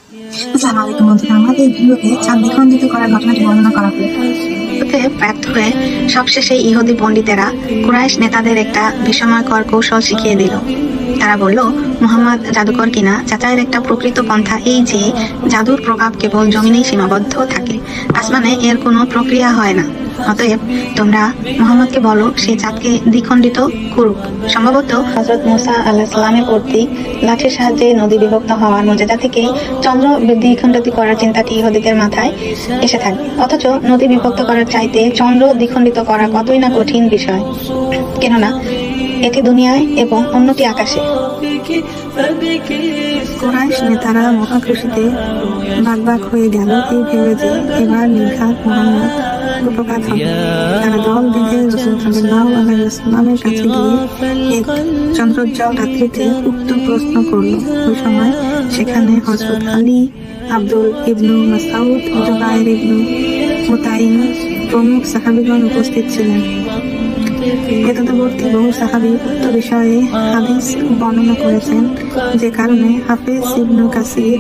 আসসালামু আলাইকুম বন্ধুরা, আমাদের ভিডিওতে চাঁদ দ্বিখণ্ডিত করার ঘটনাটি বর্ণনা করা হলো। ব্যর্থ হয়ে সবশেষে ইহুদি পণ্ডিতেরা কুরাইশ নেতাদের একটা বিস্ময়কর কৌশল শিখিয়ে দিল। তারা বলল, মুহাম্মদ জাদুকর কিনা যাচাইয়ের একটা প্রকৃত পন্থা এই যে জাদুর প্রভাব কেবল জমিনেই সীমাবদ্ধ থাকে, আসমানে এর কোনো প্রক্রিয়া হয় না। অতএব তোমরা মুহাম্মদকে বলো সে চাঁদকে দ্বিখণ্ডিত করুক। সম্ভবত হযরত মুসা আলাইহিস সালামের কর্তৃক লাঠির সাহায্যে নদী বিভক্ত হওয়ার মর্যাদা থেকে চন্দ্র দ্বিখণ্ডিত করার চিন্তাটি ইহুদিদের মাথায় এসে থাকবে। অথচ নদী বিভক্ত করার চাইতে চন্দ্র দ্বিখণ্ডিত করা কতই না কঠিন বিষয়, কেননা এটি দুনিয়ায় এবং অন্যটি আকাশে। কুরাইশ নেতারা মহা খুশিতে বাগবাগ হয়ে গেল এই ভেবে যে এবার নির্ঘাত মুহাম্মদ উপকার হবে। তারা দল বেঁধে রাসূল সাল্লাল্লাহু আলাইহি ওয়াসাল্লামের কাছে গিয়ে এক চন্দ্রোজ্জ্বল রাত্রিতে উক্ত প্রশ্ন করল। ওই সময় সেখানে হযরত আলী, আব্দুল ইবনু মাসউদ, জুবাইর ইবনু মুতাইম প্রমুখ সাহাবীগণ উপস্থিত ছিলেন। এতদবর্তী বহু সাহাবী উক্ত বিষয়ে হাদিস বর্ণনা করেছেন, যে কারণে হাফেজ ইবনু কাসির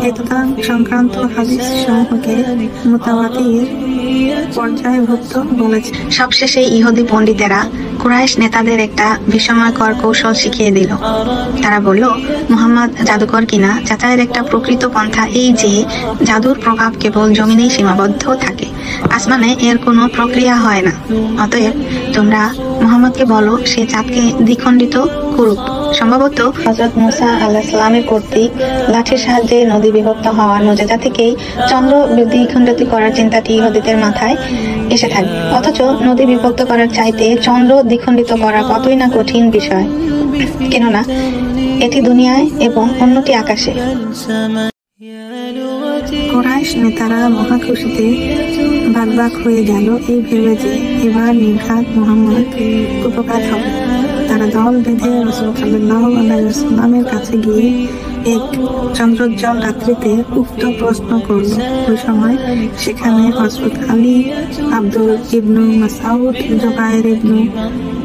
এতদান সংক্রান্ত হাদিস সমূহকে মুতাওয়াতির পর্যায়ভুক্ত বলেছে। সবশেষে ইহুদি পণ্ডিতেরা কুরাইশ নেতাদের একটা বিস্ময়কর কৌশল শিখিয়ে দিল। তারা বলল, মুহাম্মদ জাদুকর কিনা যাচাইয়ের একটা প্রকৃত পন্থা এই যে জাদুর প্রভাব কেবল জমিনেই সীমাবদ্ধ থাকে, আসমানে এর কোনো প্রক্রিয়া হয় না। অতএব তোমরা মুহাম্মদকে বলো সে চাঁদকে দ্বিখণ্ডিত করুক। সম্ভবত হযরত মুসা আলাইহিস সালামের কর্তৃক লাঠির সাহায্যে নদী বিভক্ত হওয়ার মর্যাদা থেকেই চন্দ্র দ্বিখণ্ডিত করার চিন্তাটি ইহুদিদের মাথায় এসে থাকবে। অথচ নদী বিভক্ত করার চাইতে চন্দ্র দ্বিখণ্ডিত করা কতই না কঠিন বিষয়, কেননা এটি দুনিয়ায় এবং অন্যটি আকাশে। কুরাইশ নেতারা মহা খুশিতে বাগবাগ হয়ে গেল এই ভেবে যে এবার নির্ঘাত মুহাম্মদ উপকার হবে। তারা দল বেঁধে রাসূল সাল্লাল্লাহু আলাইহি ওয়াসাল্লামের কাছে গিয়ে এক চন্দ্রোজ্জ্বল রাত্রিতে উক্ত প্রশ্ন করল। ওই সময় সেখানে হযরত আলী, আব্দুল ইবনু মাসউদ, জুবাইর ইবনু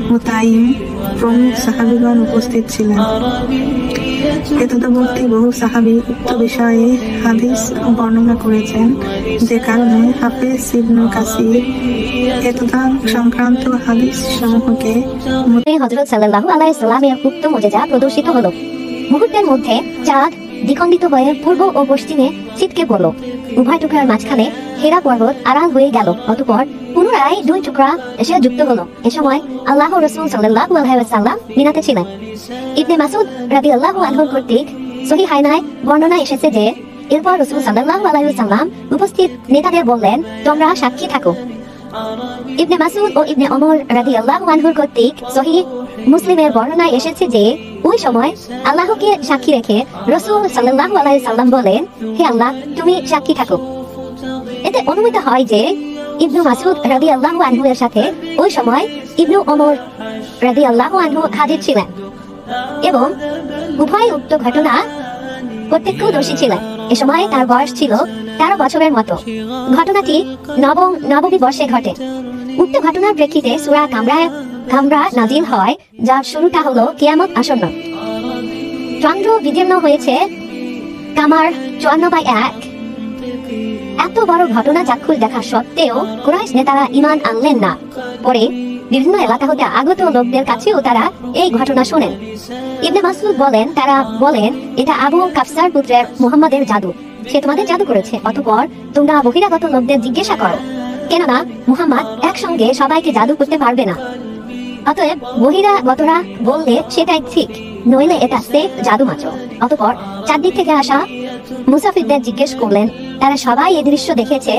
মুতাইম প্রমুখ সাহাবীগণ উপস্থিত ছিলেন। এতদবর্তী বহু সাহাবী উক্ত বিষয়ে হাদিস বর্ণনা করেছেন, যে কারণে হাফেজ ইবনু কাসির এতদান সংক্রান্ত হাদিস সমূহকে হযরত সাল্লাল্লাহু আলাইহি সাল্লামের উক্ত মুজিজা প্রদর্শিত হলো। মুহূর্তের মধ্যে চাঁদ দ্বিখণ্ডিত হয়ে পূর্ব ও পশ্চিমে ছিটকে পড়ল। উভয় টুকরার মাঝখানে হেরা পর্বত আড়াল হয়ে গেল। অতঃপর পুনরায় দুই টুকরা এসে যুক্ত হলো। এ সময় আল্লাহর রাসূল সাল্লাল্লাহু আলাইহি ওয়াসাল্লাম মিনাতে ছিলেন। ইবনে মাসউদ রাদিয়াল্লাহু আনহু কর্তৃক সহিহাইনায় বর্ণনা এসেছে যে এরপর রাসূল সাল্লাল্লাহু আলাইহি ওয়াসাল্লাম উপস্থিত নেতাদের বললেন, তোমরা সাক্ষী থাকো। ইবনে মাসউদ ও ইবনে ওমর রাদিয়াল্লাহু আনহুর কর্তৃক সহিহ মুসলিমের বর্ণনায় এসেছে যে ওই সময় আল্লাহকে সাক্ষী রেখে রাসূল সাল্লাল্লাহু আলাইহি সাল্লাম বলেন, হে আল্লাহ, তুমি সাক্ষী থাকো। এতে অনুমিত হয় যে ইবনু মাসউদ রাদিয়াল্লাহু আনহু এর সাথে ওই সময় ইবনু ওমর রাদিয়াল্লাহু আনহু হাজির ছিলেন এবং উভয় উক্ত ঘটনা প্রত্যক্ষদর্শী ছিলেন। এ সময় তার বয়স ছিল 13 বছরের মতো। ঘটনাটি নববী বর্ষে ঘটে। উক্ত ঘটনার প্রেক্ষিতে সূরা কামরা নাজিল হয়, যার শুরুটা হলো কিয়ামত আসন্ন। চন্দ্র বিদীর্ণ হয়েছে কামার 54/1। এত বড় ঘটনা চাক্ষুষ দেখা সত্ত্বেও কুরাইশ নেতারা ঈমান আনলেন না। পরে বিভিন্ন এলাকা হতে আগত লোকদের কাছেও তারা এই ঘটনা শোনেন। ইবনে মাসউদ বলেন, তারা বলেন, এটা আবু কাফসার পুত্রের মুহাম্মাদের জাদু, সে তোমাদের জাদু করেছে। অতঃপর তোমরা বহিরাগত লোকদের জিজ্ঞাসা করো, কেননা মুহাম্মদ একসঙ্গে সবাইকে জাদু করতে পারবে না। অতএব বহিরাগতরা বললে সেটাই ঠিক, নইলে এটা সেফ জাদু মাত্র। অতঃপর চারদিক থেকে আসা মুসাফিরদের জিজ্ঞেস করলেন, তারা সবাই এই দৃশ্য দেখেছে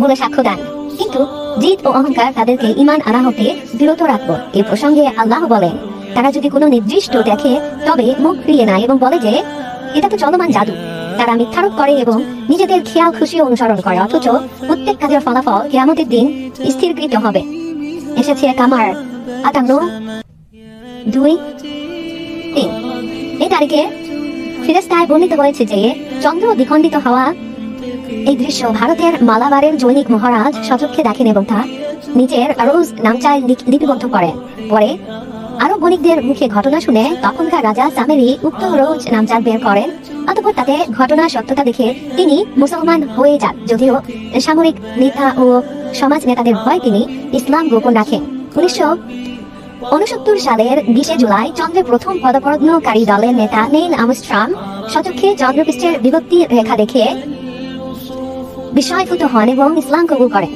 বলে সাক্ষ্য দেন, কিন্তু জিদ ও অহংকার তাদেরকে ঈমান আনা হতে বিরত রাখবো। এই প্রসঙ্গে আল্লাহ বলেন, তারা যদি কোনো নির্দিষ্ট দেখে তবে মুখ ফিরিয়ে নেয় এবং বলে যে এটা তো চলমান জাদু। তারা মিথ্যারোপ করে এবং নিজেদের খেয়াল খুশি অনুসরণ করে, অথচ প্রত্যেক কাজের ফলাফল কিয়ামতের দিন স্থিরকৃত হবে। এসেছে কামার 58-2-3 এই তারিখে ফিরেস্তায় বর্ণিত হয়েছে যে চন্দ্র দ্বিখণ্ডিত হওয়া এই দৃশ্য ভারতের মালাবারের জৈনিক মহারাজ সচক্ষে দেখেন এবং তা নিজের রোজ নামচায় লিপিবদ্ধ করেন। পরে আরব বণিকদের মুখে ঘটনা শুনে তখনকার রাজা সামেরি উক্ত রোজ নামজাদ বের করেন। অতঃপর তাতে ঘটনার সত্যতা দেখে তিনি মুসলমান হয়ে যান। যদিও সামরিক নেতা ও সমাজ নেতাদের ভয় তিনি ইসলাম গোপন রাখেন। 1969 সালের 20 জুলাই চন্দ্রের প্রথম পদাপর্ণকারী দলের নেতা নীল আর্মস্ট্রং সচক্ষে চন্দ্রপৃষ্ঠের বিভক্তি রেখা দেখে বিস্ময়ভূত হন এবং ইসলাম কবুল করেন।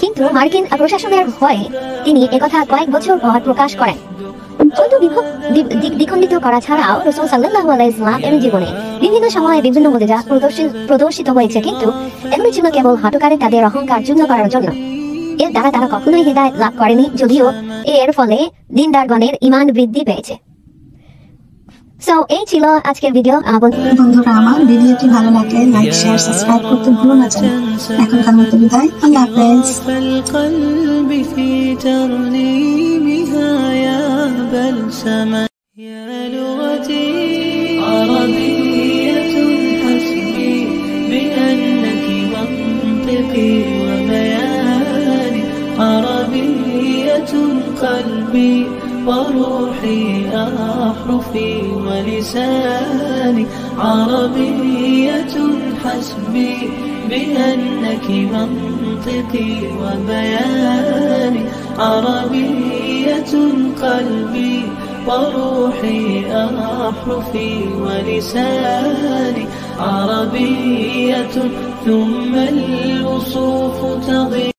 কিন্তু মার্কিন প্রশাসনের ভয়ে তিনি একথা কয়েক বছর পর প্রকাশ করেন। চন্দ্র দ্বিখণ্ডিত করা ছাড়াও রাসূল সাল্লাল্লাহু আলাইহি ওয়াসাল্লাম এর জীবনে বিভিন্ন সময়ে বিভিন্ন মুজিজা প্রদর্শিত হয়েছে, কিন্তু এগুলি ছিল কেবল হঠকারে তাদের অহংকার চূর্ণ করার জন্য। এর দ্বারা তারা কখনোই হিদায়াত লাভ করেনি, যদিও এর ফলে দিনদারগণের ঈমান বৃদ্ধি পেয়েছে। সো এই ছিল আজকের ভিডিও। বন্ধুরা, আমার ভিডিওটি ভালো লাগলে লাইক, শেয়ার, সাবস্ক্রাইব করতে ভুলো না যেন। এখনকার মতো বিদায়, আল্লাহ হাফেজ। يا لغتي عربية حسبي بأنك منطقي وبياني، عربية قلبي وروحي أحرفي ولساني، عربية حسبي بأنك منطقي وبياني، عربية قلبي وروحي أحرفي ولساني، عربية ثم الوصوف تضيء